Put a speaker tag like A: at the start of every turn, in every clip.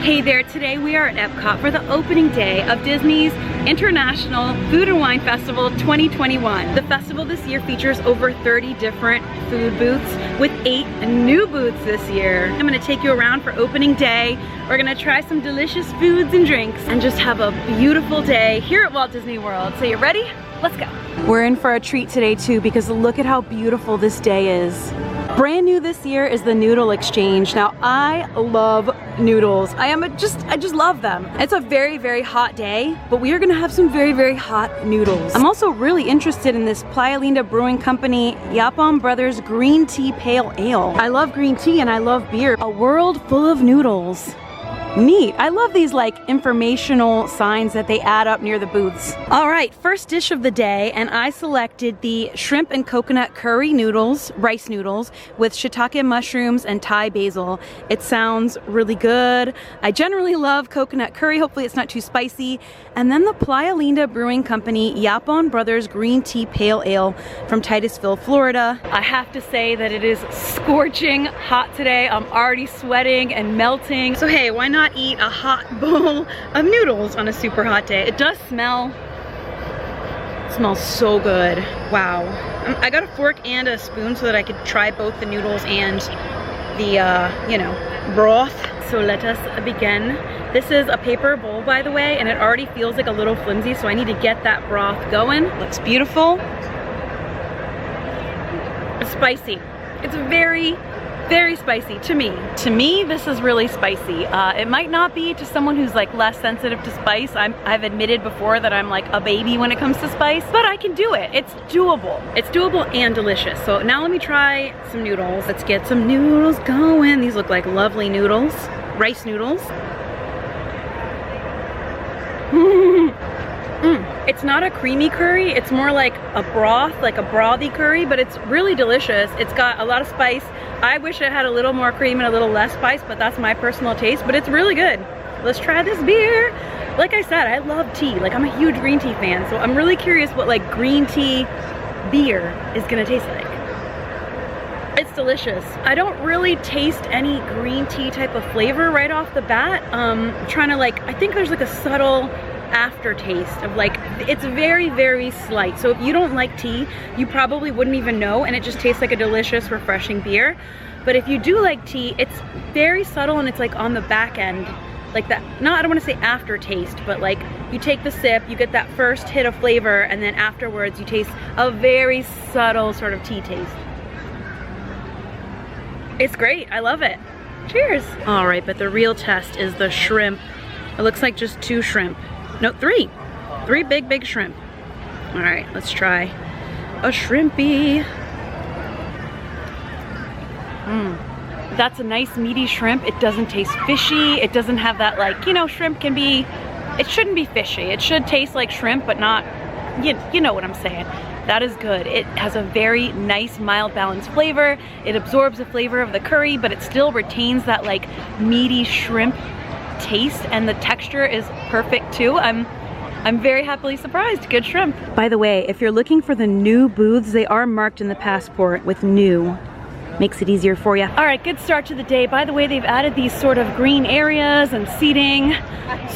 A: Hey there, today we are at Epcot for the opening day of Disney's International Food and Wine Festival 2021. The festival this year features over 30 different food booths with 8 new booths this year. I'm gonna take you around for opening day. We're gonna try some delicious foods and drinks and just have a beautiful day here at Walt Disney World. So you ready? Let's go. We're in for a treat today too because look at how beautiful this day is. Brand new this year is the Noodle Exchange. Now I love noodles. I just love them. It's a very, very hot day, but we are gonna have some very, very hot noodles. I'm also really interested in this Playa Linda Brewing Company Yapon Brothers Green Tea Pale Ale. I love green tea and I love beer. A world full of noodles. Neat. I love these like informational signs that they add up near the booths. All right, first dish of the day, and I selected the shrimp and coconut curry noodles, rice noodles with shiitake mushrooms and Thai basil. It sounds really good. I generally love coconut curry. Hopefully it's not too spicy. And then the Playa Linda Brewing Company Yapon Brothers Green Tea Pale Ale from Titusville, Florida. I have to say that it is scorching hot today. I'm already sweating and melting. So hey, why not eat a hot bowl of noodles on a super hot day? It does smell, it smells so good. Wow. I got a fork and a spoon so that I could try both the noodles and the, you know, broth. So let us begin. This is a paper bowl, by the way, and it already feels like a little flimsy, so I need to get that broth going. Looks beautiful. It's spicy. It's very, very spicy to me. To me, this is really spicy. It might not be to someone who's like less sensitive to spice. I've admitted before that I'm like a baby when it comes to spice, but I can do it. It's doable. It's doable and delicious. So now let me try some noodles. Let's get some noodles going. These look like lovely noodles, rice noodles. It's not a creamy curry, it's more like a broth, like a brothy curry, but it's really delicious. It's got a lot of spice. I wish it had a little more cream and a little less spice, but that's my personal taste, but it's really good. Let's try this beer. Like I said, I love tea. Like, I'm a huge green tea fan, so I'm really curious what like green tea beer is gonna taste like. It's delicious. I don't really taste any green tea type of flavor right off the bat. Trying to like, I think there's like a subtle aftertaste of like, it's very, very slight. So if you don't like tea, you probably wouldn't even know, and it just tastes like a delicious, refreshing beer. But if you do like tea, it's very subtle and it's like on the back end, like that, no, I don't want to say aftertaste, but like you take the sip, you get that first hit of flavor, and then afterwards you taste a very subtle sort of tea taste. It's great, I love it. Cheers. All right, but the real test is the shrimp. It looks like just 2 shrimp. No, 3 big shrimp. All right, let's try a shrimpy. That's a nice meaty shrimp. It doesn't taste fishy. It doesn't have that like, you know, shrimp can be, it shouldn't be fishy. It should taste like shrimp, but not, you know what I'm saying. That is good. It has a very nice, mild, balanced flavor. It absorbs the flavor of the curry, but it still retains that like meaty shrimp taste, and the texture is perfect too. I'm very happily surprised. Good shrimp. By the way, if you're looking for the new booths, they are marked in the passport with new. Makes it easier for you. All right, good start to the day. By the way, they've added these sort of green areas and seating.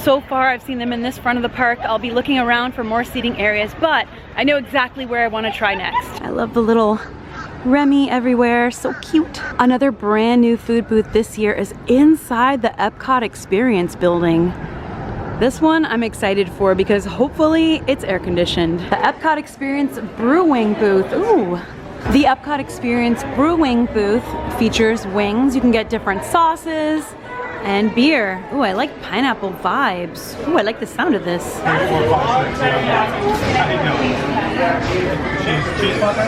A: So far, I've seen them in this front of the park. I'll be looking around for more seating areas, but I know exactly where I want to try next. I love the little Remy everywhere, so cute. Another brand new food booth this year is inside the Epcot Experience building. This one I'm excited for because hopefully it's air conditioned. The Epcot Experience Brewing booth. Ooh. The Epcot Experience Brewing booth features wings. You can get different sauces and beer. Ooh, I like pineapple vibes. Ooh, I like the sound of this.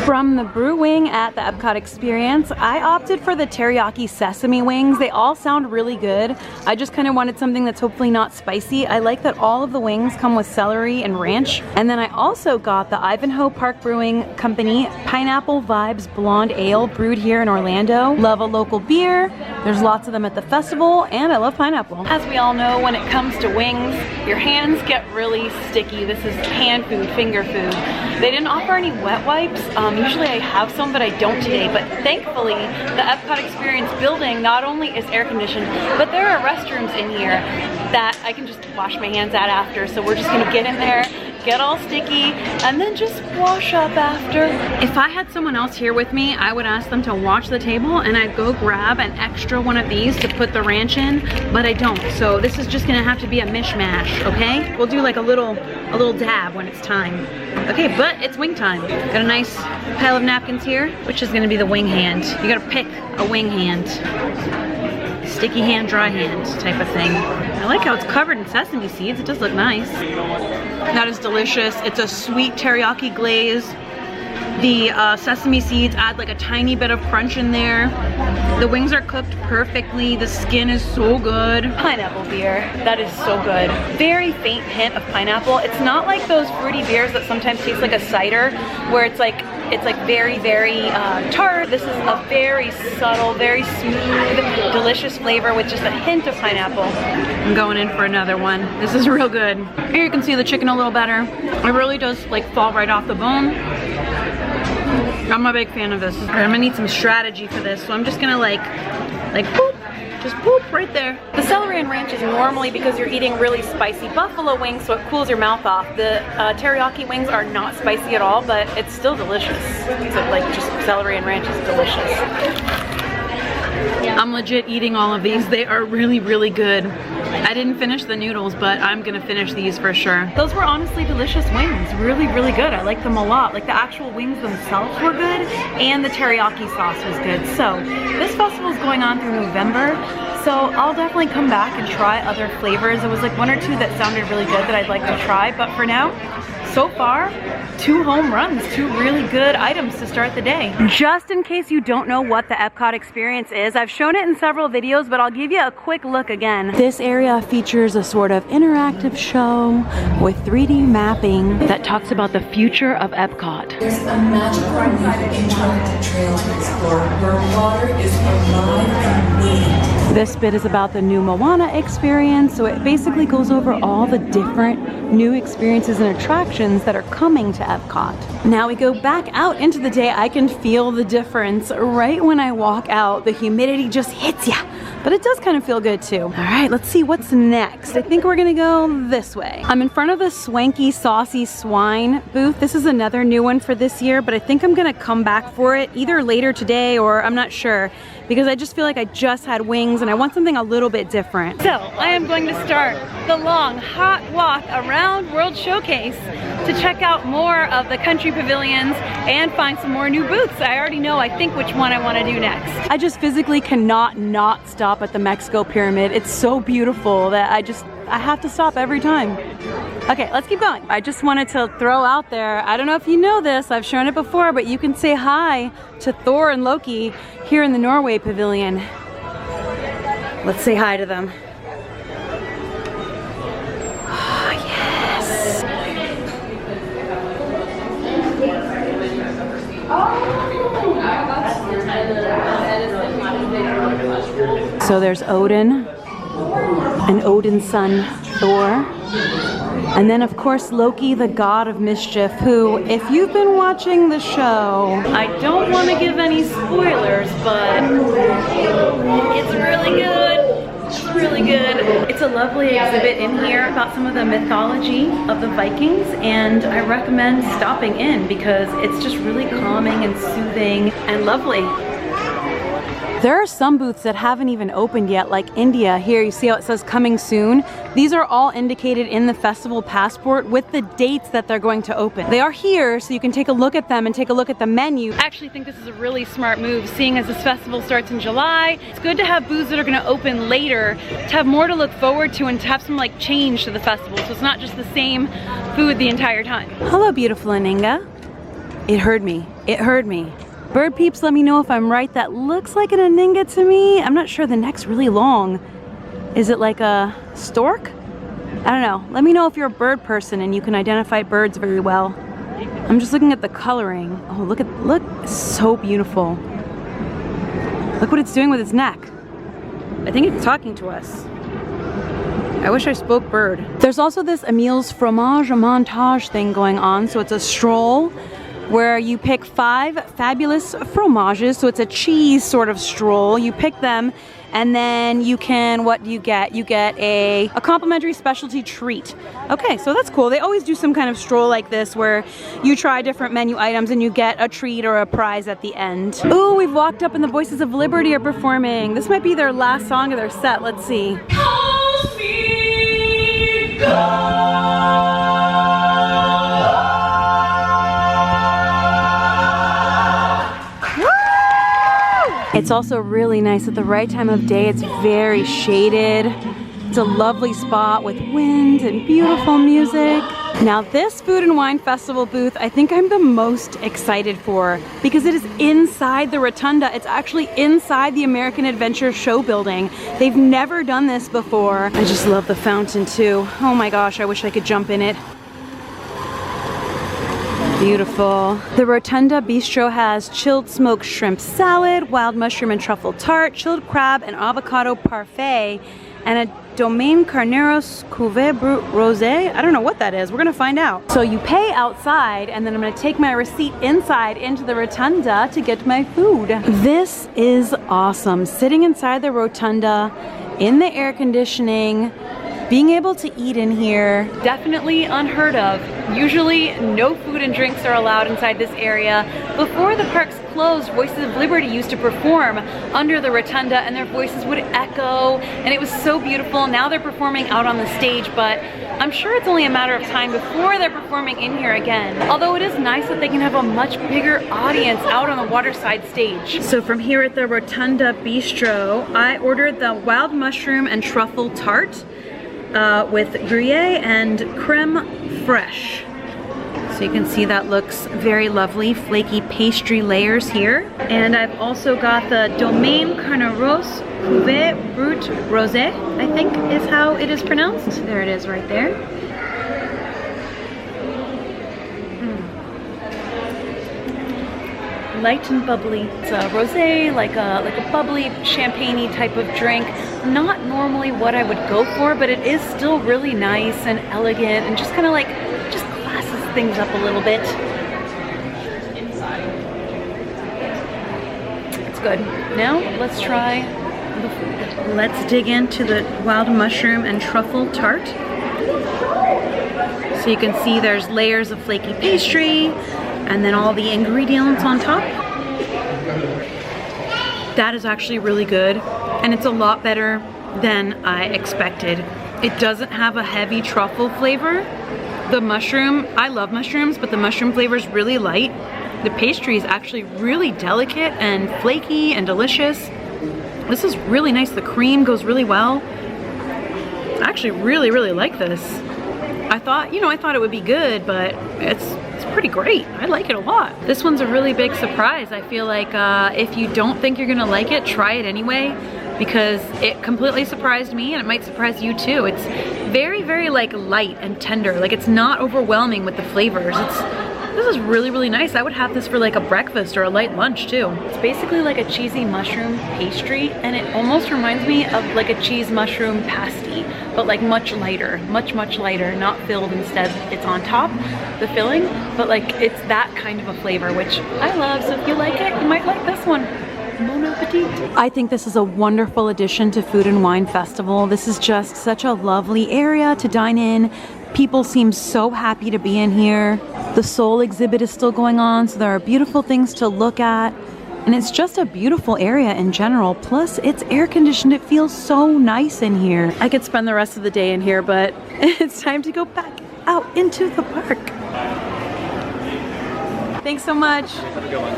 A: From the brewing at the Epcot Experience, I opted for the teriyaki sesame wings. They all sound really good. I just kind of wanted something that's hopefully not spicy. I like that all of the wings come with celery and ranch. And then I also got the Ivanhoe Park Brewing Company Pineapple Vibes Blonde Ale brewed here in Orlando. Love a local beer. There's lots of them at the festival, and I love pineapple. As we all know, when it comes to wings, your hands get really sticky. This is hand food, finger food. They didn't offer any wet wipes. Usually I have some, but I don't today. But thankfully, the Epcot Experience building not only is air conditioned, but there are restrooms in here that I can just wash my hands at after. So we're just gonna get in there, get all sticky, and then just wash up after. If I had someone else here with me, I would ask them to watch the table and I'd go grab an extra one of these to put the ranch in, but I don't. So this is just gonna have to be a mishmash, okay? We'll do like a little dab when it's time. Okay, but it's wing time. Got a nice pile of napkins here, which is gonna be the wing hand. You gotta pick a wing hand. Sticky hand, dry hand type of thing. I like how it's covered in sesame seeds. It does look nice. That is delicious. It's a sweet teriyaki glaze. The sesame seeds add like a tiny bit of crunch in there. The wings are cooked perfectly. The skin is so good. Pineapple beer, that is so good. Very faint hint of pineapple. It's not like those fruity beers that sometimes taste like a cider, where it's like very, very tart. This is a very subtle, very smooth, delicious flavor with just a hint of pineapple. I'm going in for another one. This is real good. Here you can see the chicken a little better. It really does like fall right off the bone. I'm a big fan of this. I'm gonna need some strategy for this, so I'm just gonna like boop, just boop right there. The celery and ranch is normally because you're eating really spicy buffalo wings, so it cools your mouth off. The teriyaki wings are not spicy at all, but it's still delicious. So like just celery and ranch is delicious. I'm legit eating all of these. They are really, really good. I didn't finish the noodles, but I'm gonna finish these for sure. Those were honestly delicious wings. Really, really good. I like them a lot. Like the actual wings themselves were good, and the teriyaki sauce was good. So this festival is going on through November, so I'll definitely come back and try other flavors. There was like one or two that sounded really good that I'd like to try, but for now, so far, 2 home runs, 2 really good items to start the day. Just in case you don't know what the Epcot Experience is, I've shown it in several videos, but I'll give you a quick look again. This area features a sort of interactive show with 3D mapping that talks about the future of Epcot.
B: There's a magical new interactive trail to explore where water is alive and waiting.
A: This bit is about the new Moana experience, so it basically goes over all the different new experiences and attractions that are coming to Epcot. Now we go back out into the day. I can feel the difference right when I walk out. The humidity just hits ya, but it does kind of feel good too. All right, let's see what's next. I think we're gonna go this way. I'm in front of the Swanky Saucy Swine booth. This is another new one for this year, but I think I'm gonna come back for it either later today or I'm not sure, because I just feel like I just had wings and I want something a little bit different. So I am going to start the long, hot walk around World Showcase to check out more of the country pavilions and find some more new booths. I already know, I think, which one I want to do next. I just physically cannot not stop at the Mexico Pyramid. It's so beautiful that I have to stop every time. Okay, let's keep going. I just wanted to throw out there, I don't know if you know this, I've shown it before, but you can say hi to Thor and Loki here in the Norway Pavilion. Let's say hi to them. Oh, yes. So there's Odin and Odin's son Thor, and then of course Loki, the god of mischief, who, if you've been watching the show, I don't want to give any spoilers, but it's really good. It's really good. It's a lovely exhibit in here about some of the mythology of the Vikings, and I recommend stopping in because it's just really calming and soothing and lovely. There are some booths that haven't even opened yet, like India. Here you see how it says coming soon. These are all indicated in the festival passport with the dates that they're going to open. They are here so you can take a look at them and take a look at the menu. I actually think this is a really smart move, seeing as this festival starts in July. It's good to have booths that are going to open later, to have more to look forward to and to have some like change to the festival, so it's not just the same food the entire time. Hello, beautiful Aninga. It heard me. It heard me. Bird peeps, let me know if I'm right. That looks like an Aninga to me. I'm not sure, the neck's really long. Is it like a stork? I don't know. Let me know if you're a bird person and you can identify birds very well. I'm just looking at the coloring. Oh, look, it's so beautiful. Look what it's doing with its neck. I think it's talking to us. I wish I spoke bird. There's also this Emile's Fromage montage thing going on. So it's a stroll where you pick 5 fabulous fromages. So it's a cheese sort of stroll. You pick them and then you can, what do you get? You get a complimentary specialty treat. Okay, so that's cool. They always do some kind of stroll like this where you try different menu items and you get a treat or a prize at the end. Ooh, we've walked up and the Voices of Liberty are performing. This might be their last song of their set. Let's see. It's also really nice at the right time of day. It's very shaded. It's a lovely spot with wind and beautiful music. Now this Food and Wine Festival booth, I think I'm the most excited for because it is inside the rotunda. It's actually inside the American Adventure Show building. They've never done this before. I just love the fountain too. Oh my gosh, I wish I could jump in it. Beautiful. The Rotunda Bistro has chilled smoked shrimp salad, wild mushroom and truffle tart, chilled crab and avocado parfait, and a Domaine Carneros Cuvée Brut Rosé. I don't know what that is. We're gonna find out. So you pay outside and then I'm gonna take my receipt inside into the rotunda to get my food. This is awesome. Sitting inside the rotunda in the air conditioning, being able to eat in here, definitely unheard of. Usually no food and drinks are allowed inside this area. Before the parks closed, Voices of Liberty used to perform under the rotunda and their voices would echo and it was so beautiful. Now they're performing out on the stage, but I'm sure it's only a matter of time before they're performing in here again. Although it is nice that they can have a much bigger audience out on the waterside stage. So from here at the Rotunda Bistro, I ordered the wild mushroom and truffle tart with Gruyere and creme fraiche. So you can see that looks very lovely, flaky pastry layers here. And I've also got the Domaine Carneros Cuvée Brut Rosé, I think is how it is pronounced. There it is right there. Light and bubbly. It's a rosé, like a bubbly champagne-y type of drink. Not normally what I would go for, but it is still really nice and elegant and just kind of like, just classes things up a little bit. It's good. Now let's try the food. Let's dig into the wild mushroom and truffle tart. So you can see there's layers of flaky pastry and then all the ingredients on top. That is actually really good and it's a lot better than I expected. It doesn't have a heavy truffle flavor. The mushroom, I love mushrooms, but the mushroom flavor is really light. The pastry is actually really delicate and flaky and delicious. This is really nice. The cream goes really well. I actually really, really like this. I thought it would be good, but it's pretty great. I like it a lot. This one's a really big surprise. I feel like if you don't think you're gonna like it, try it anyway, because it completely surprised me and it might surprise you too. It's very, very like light and tender. Like it's not overwhelming with the flavors. This is really, really nice. I would have this for like a breakfast or a light lunch too. It's basically like a cheesy mushroom pastry and it almost reminds me of like a cheese mushroom pasty, but like much lighter, much lighter, not filled. Instead it's on top, the filling, but like it's that kind of a flavor, which I love. So if you like it, you might like this one. Bon appetit. I think this is a wonderful addition to Food and Wine Festival. This is just such a lovely area to dine in. People seem so happy to be in here. The Soul exhibit is still going on, so there are beautiful things to look at. And it's just a beautiful area in general. Plus, it's air conditioned. It feels so nice in here. I could spend the rest of the day in here, but it's time to go back out into the park. Thanks so much. Have a good one.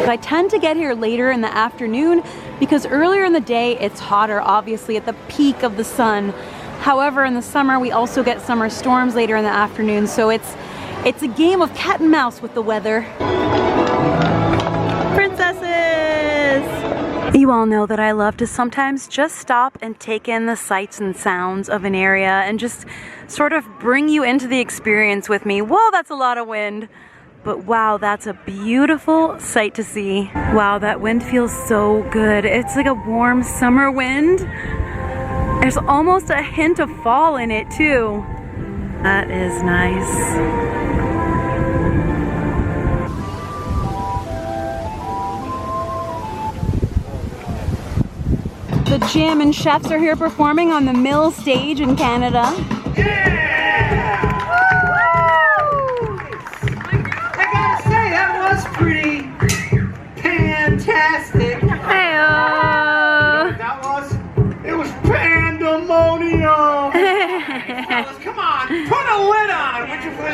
A: I tend to get here later in the afternoon because earlier in the day it's hotter, obviously at the peak of the sun. However, in the summer we also get summer storms later in the afternoon, so it's a game of cat and mouse with the weather. Princesses! You all know that I love to sometimes just stop and take in the sights and sounds of an area and just sort of bring you into the experience with me. Whoa, that's a lot of wind. But wow, that's a beautiful sight to see. Wow, that wind feels so good. It's like a warm summer wind. There's almost a hint of fall in it too. That is nice. The Jammin' Chefs are here performing on the Mill stage in Canada.
C: Yeah! I gotta say, that was pretty fantastic.
A: Hey-oh.
C: It was pandemonium. Fellas, come on, put a lid on. Would you put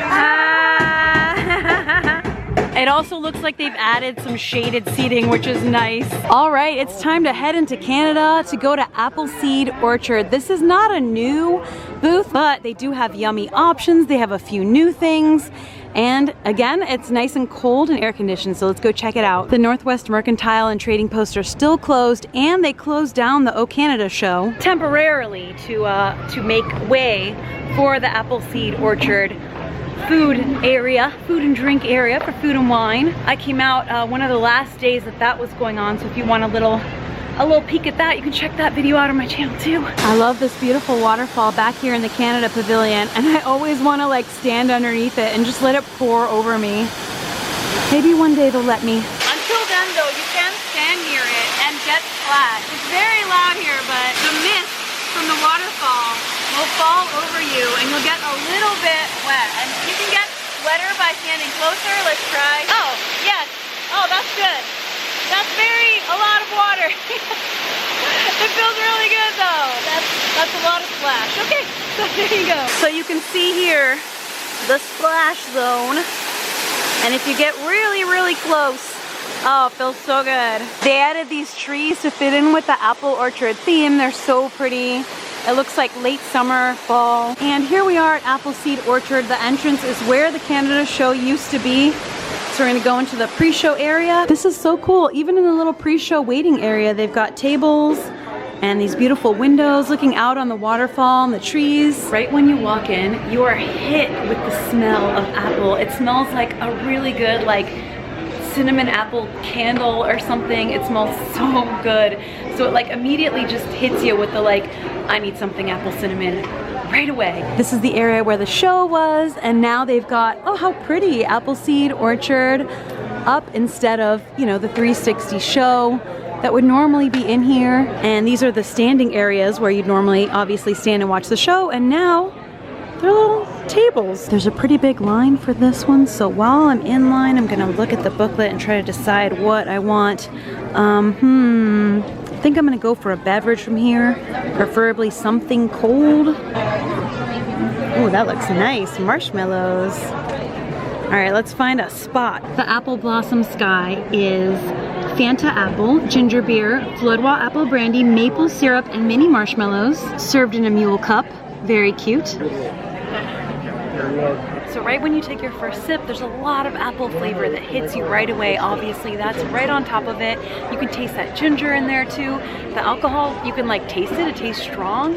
A: It also looks like they've added some shaded seating, which is nice. All right, it's time to head into Canada to go to Appleseed Orchard. This is not a new booth, but they do have yummy options. They have a few new things. And again, it's nice and cold and air conditioned, so let's go check it out. The Northwest Mercantile and Trading Post are still closed, and they closed down the O Canada show temporarily to make way for the Appleseed Orchard food and drink area for food and wine. I came out one of the last days that was going on, so if you want a little peek at that, you can check that video out on my channel too. I love this beautiful waterfall back here in the Canada Pavilion, and I always want to like stand underneath it and just let it pour over me. Maybe one day they'll let me. Until then though, you can stand near it and get splashed. It's very loud here, but the mist from the waterfall will fall over you and you'll get a little bit wet. And you can get wetter by standing closer. Let's try. Oh, yes. Oh, that's good. That's a lot of water. It feels really good though. That's a lot of splash. Okay, so there you go. So you can see here the splash zone. And if you get really, really close, oh, it feels so good. They added these trees to fit in with the apple orchard theme. They're so pretty. It looks like late summer, fall. And here we are at Appleseed Orchard. The entrance is where the Canada show used to be. So we're gonna go into the pre-show area. This is so cool. Even in the little pre-show waiting area, they've got tables and these beautiful windows looking out on the waterfall and the trees. Right when you walk in, you are hit with the smell of apple. It smells like a really good, like, cinnamon apple candle or something. It smells so good. So it like immediately just hits you with the like, I need something apple cinnamon right away. This is the area where the show was, and now they've got, oh how pretty, Appleseed Orchard up instead of, you know, the 360 show that would normally be in here. And these are the standing areas where you'd normally obviously stand and watch the show, and now they're little tables. There's a pretty big line for this one, so while I'm in line, I'm gonna look at the booklet and try to decide what I want. I think I'm gonna go for a beverage from here, preferably something cold. Oh, that looks nice, marshmallows. All right, let's find a spot. The Apple Blossom Sky is Fanta apple, ginger beer, Floodwa apple brandy, maple syrup, and mini marshmallows, served in a mule cup. Very cute. So right when you take your first sip, there's a lot of apple flavor that hits you right away. Obviously, that's right on top of it. You can taste that ginger in there too. The alcohol, you can like taste it. It tastes strong.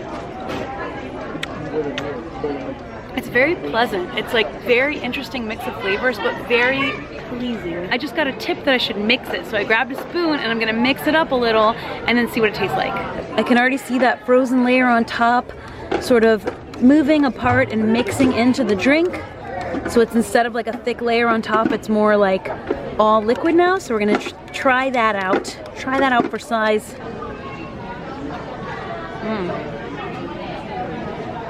A: It's very pleasant. It's like very interesting mix of flavors, but very pleasing. I just got a tip that I should mix it. So I grabbed a spoon and I'm gonna mix it up a little and then see what it tastes like. I can already see that frozen layer on top sort of moving apart and mixing into the drink. So it's instead of like a thick layer on top, it's more like all liquid now. So we're gonna try that out. Try that out for size.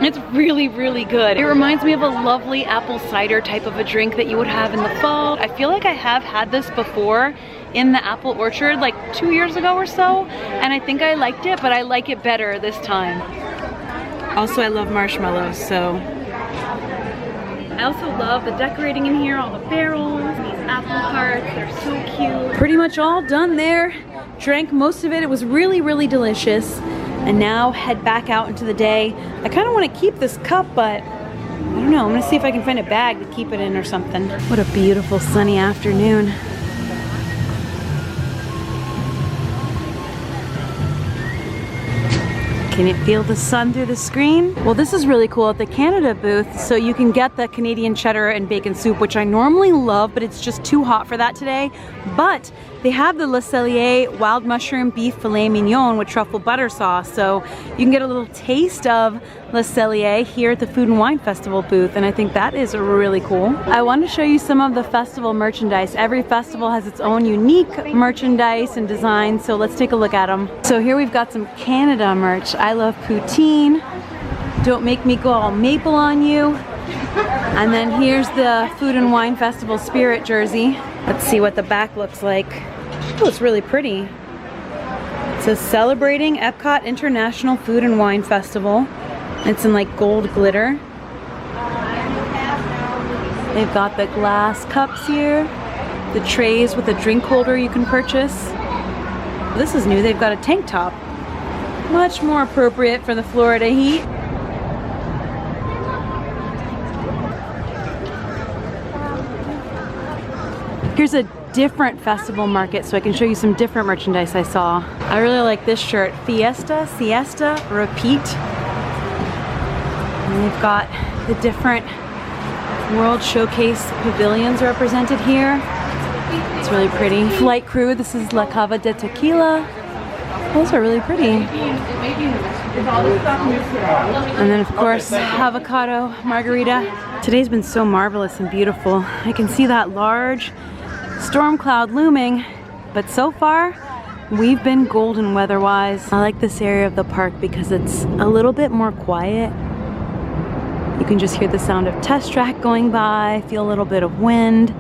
A: It's really, really good. It reminds me of a lovely apple cider type of a drink that you would have in the fall. I feel like I have had this before in the apple orchard like 2 years ago or so, and I think I liked it, but I like it better this time. Also, I love marshmallows, so. I also love the decorating in here, all the barrels, these apple hearts, they're so cute. Pretty much all done there. Drank most of it. It was really, really delicious. And now head back out into the day. I kind of want to keep this cup, but I don't know. I'm gonna see if I can find a bag to keep it in or something. What a beautiful sunny afternoon. Can you feel the sun through the screen? Well, this is really cool at the Canada booth. So you can get the Canadian cheddar and bacon soup, which I normally love, but it's just too hot for that today. But They have the Le Cellier wild mushroom beef filet mignon with truffle butter sauce, so you can get a little taste of Le Cellier here at the Food and Wine Festival booth, and I think that is really cool. I want to show you some of the festival merchandise. Every festival has its own unique merchandise and design, so let's take a look at them. So here we've got some Canada merch. I love poutine. Don't make me go all maple on you. And then here's the Food and Wine Festival Spirit jersey. Let's see what the back looks like. Oh, it's really pretty. It says celebrating Epcot International Food and Wine Festival. It's in like gold glitter. They've got the glass cups here, the trays with a drink holder you can purchase. This is new, they've got a tank top. Much more appropriate for the Florida heat. Here's a different festival market so I can show you some different merchandise I saw. I really like this shirt, Fiesta, Siesta, Repeat. And they've got the different World Showcase pavilions represented here. It's really pretty. Flight Crew, this is La Cava de Tequila. Those are really pretty. And then of course, avocado margarita. Today's been so marvelous and beautiful. I can see that large storm cloud looming, but so far we've been golden weather-wise. I like this area of the park because it's a little bit more quiet. You can just hear the sound of test track going by, feel a little bit of wind.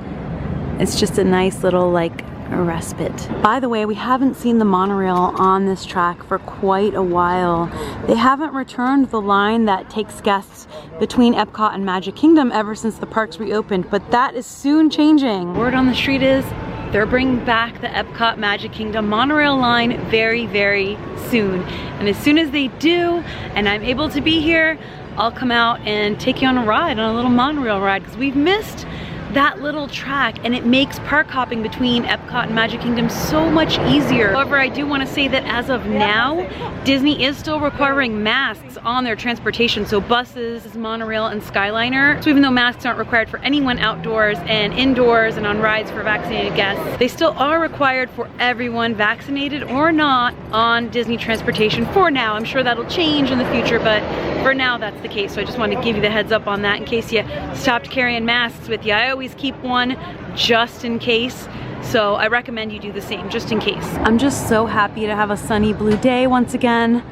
A: It's just a nice little like a respite. By the way, we haven't seen the monorail on this track for quite a while. They haven't returned the line that takes guests between Epcot and Magic Kingdom ever since the parks reopened, but that is soon changing. Word on the street is they're bringing back the Epcot Magic Kingdom monorail line very, very soon. And as soon as they do, and I'm able to be here, I'll come out and take you on a ride, on a little monorail ride, because we've missed that little track, and it makes park hopping between Epcot and Magic Kingdom so much easier. However, I do want to say that as of now, Disney is still requiring masks on their transportation, so buses, monorail, and Skyliner. So even though masks aren't required for anyone outdoors and indoors and on rides for vaccinated guests, they still are required for everyone, vaccinated or not, on Disney transportation for now. I'm sure that'll change in the future, but for now that's the case. So I just wanted to give you the heads up on that in case you stopped carrying masks with you. I always keep one just in case, so I recommend you do the same just in case. I'm just so happy to have a sunny blue day once again.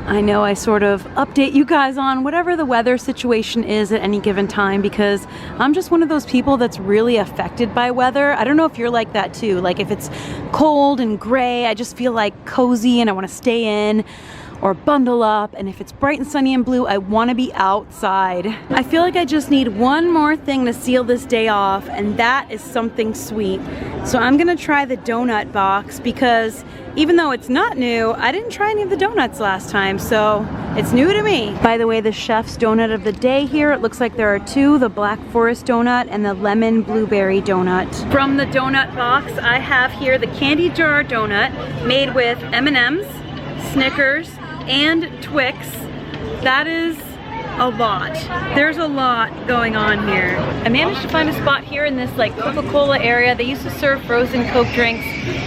A: I know I sort of update you guys on whatever the weather situation is at any given time because I'm just one of those people that's really affected by weather. I don't know if you're like that too. Like if it's cold and gray, I just feel like cozy and I want to stay in or bundle up, and if it's bright and sunny and blue, I want to be outside. I feel like I just need one more thing to seal this day off, and that is something sweet. So I'm gonna try the donut box because even though it's not new, I didn't try any of the donuts last time, so it's new to me. By the way, the chef's donut of the day here, it looks like there are two, the Black Forest donut and the lemon blueberry donut. From the donut box, I have here the candy jar donut made with M&Ms, Snickers, and Twix. That is a lot. There's a lot going on here. I managed to find a spot here in this like Coca-Cola area. They used to serve frozen Coke drinks.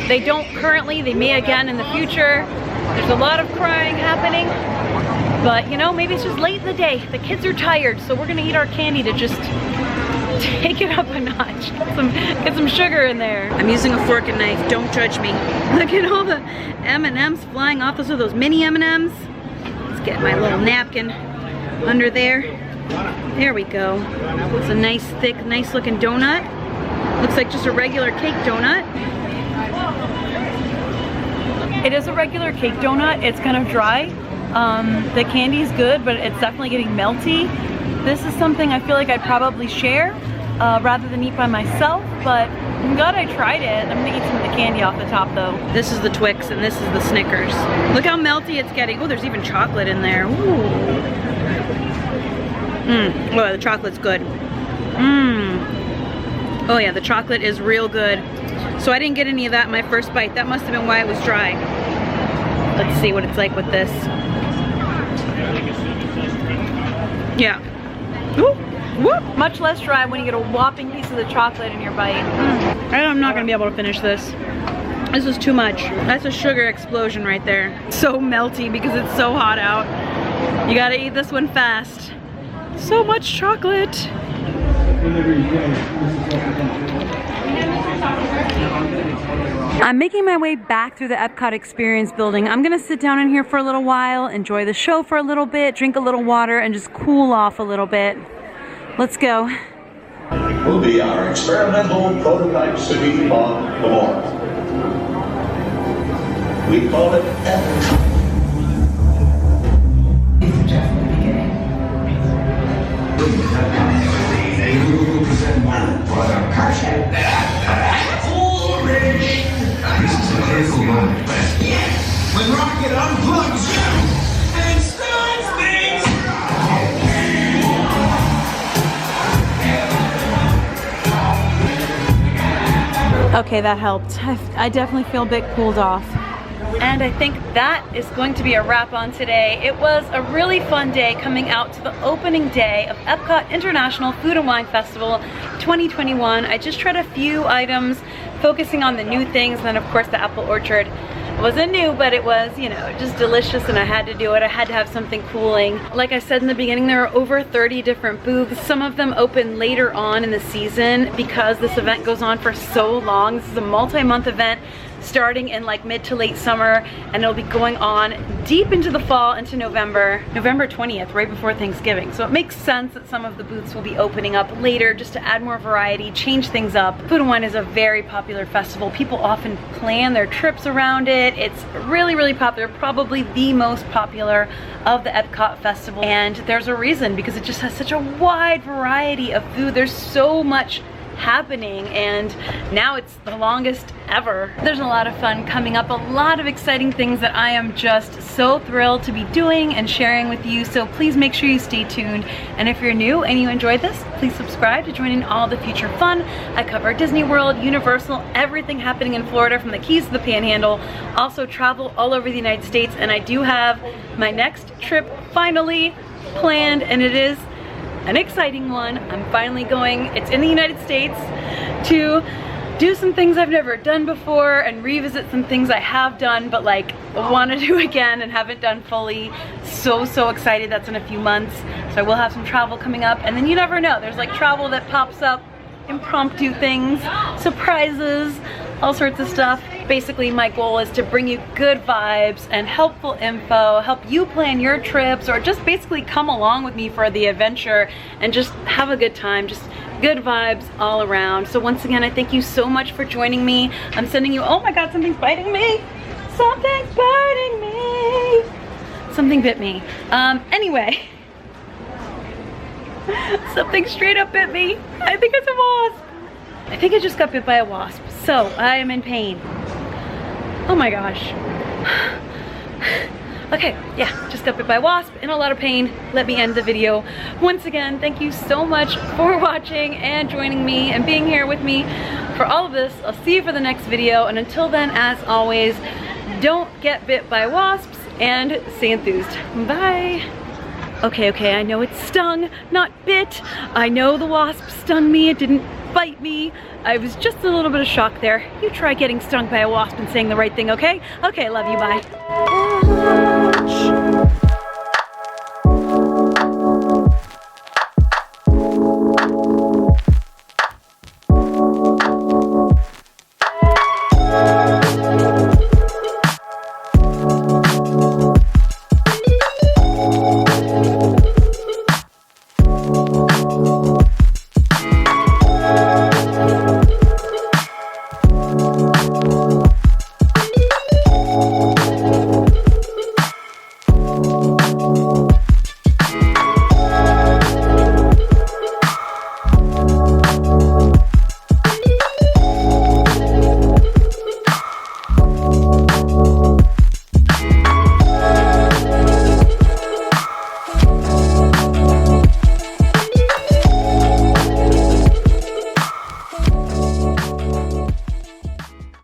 A: They don't currently, they may again in the future. There's a lot of crying happening, but you know, maybe it's just late in the day. The kids are tired, so we're gonna eat our candy to just take it up a notch. Get some sugar in there. I'm using a fork and knife, don't judge me. Look at all the M&Ms flying off. Those are those mini M&Ms. Let's get my little napkin under there. There we go. It's a nice, thick, nice looking donut. Looks like just a regular cake donut. It is a regular cake donut. It's kind of dry. The candy's good, but it's definitely getting melty. This is something I feel like I'd probably share rather than eat by myself, but I'm glad I tried it. I'm gonna eat some of the candy off the top though. This is the Twix and this is the Snickers. Look how melty it's getting. Oh, there's even chocolate in there. Ooh. Oh, the chocolate's good. Oh yeah, the chocolate is real good. So I didn't get any of that in my first bite. That must have been why it was dry. Let's see what it's like with this. Yeah. Ooh. Whoop, much less dry when you get a whopping piece of the chocolate in your bite. I'm not gonna be able to finish this. This is too much. That's a sugar explosion right there. So melty because it's so hot out. You gotta eat this one fast. So much chocolate. I'm making my way back through the Epcot Experience building. I'm gonna sit down in here for a little while, enjoy the show for a little bit, drink a little water, and just cool off a little bit. Let's go.
D: Will be our experimental prototype city on Memorial. We call it epcot.
E: This is a critical moment. When Rocket unplugs you and starts things.
A: Okay, that helped. I definitely feel a bit cooled off. And I think that is going to be a wrap on today. It was a really fun day coming out to the opening day of Epcot International Food and Wine Festival 2021. I just tried a few items, focusing on the new things, and then of course the apple orchard. It wasn't new, but it was, you know, just delicious, and I had to do it. I had to have something cooling. Like I said in the beginning, there are over 30 different booths. Some of them open later on in the season because this event goes on for so long. This is a multi-month event starting in like mid to late summer, and it'll be going on deep into the fall, into November 20th, right before Thanksgiving. So it makes sense that some of the booths will be opening up later just to add more variety, change things up. Food and Wine is a very popular festival. People often plan their trips around it. It's really, really popular, probably the most popular of the Epcot Festival. And there's a reason, because it just has such a wide variety of food. There's so much happening, and now it's the longest ever. There's a lot of fun coming up, a lot of exciting things that I am just so thrilled to be doing and sharing with you, so please make sure you stay tuned. And if you're new and you enjoyed this, please subscribe to join in all the future fun. I cover Disney World, Universal, everything happening in Florida from the Keys to the Panhandle, also travel all over the United States, and I do have my next trip finally planned, and it is an exciting one. I'm finally going, it's in the United States, to do some things I've never done before and revisit some things I have done but like want to do again and haven't done fully. So excited. That's in a few months, so I will have some travel coming up, and then you never know, there's like travel that pops up, impromptu things, surprises, all sorts of stuff. Basically, my goal is to bring you good vibes and helpful info, help you plan your trips, or just basically come along with me for the adventure and just have a good time. Just good vibes all around. So once again, I thank you so much for joining me. I'm sending you, oh my God, something's biting me. Something's biting me. Something bit me. Anyway, something straight up bit me. I think it's a wasp. I think I just got bit by a wasp, so I am in pain. Oh my gosh. Okay, yeah, just got bit by a wasp, in a lot of pain. Let me end the video. Once again, thank you so much for watching and joining me and being here with me for all of this. I'll see you for the next video, and until then, as always, don't get bit by wasps and stay enthused. Bye. Okay, I know it stung, not bit. I know the wasp stung me, it didn't bite me. I was just a little bit of shock there. You try getting stung by a wasp and saying the right thing, okay? Okay, love you, bye.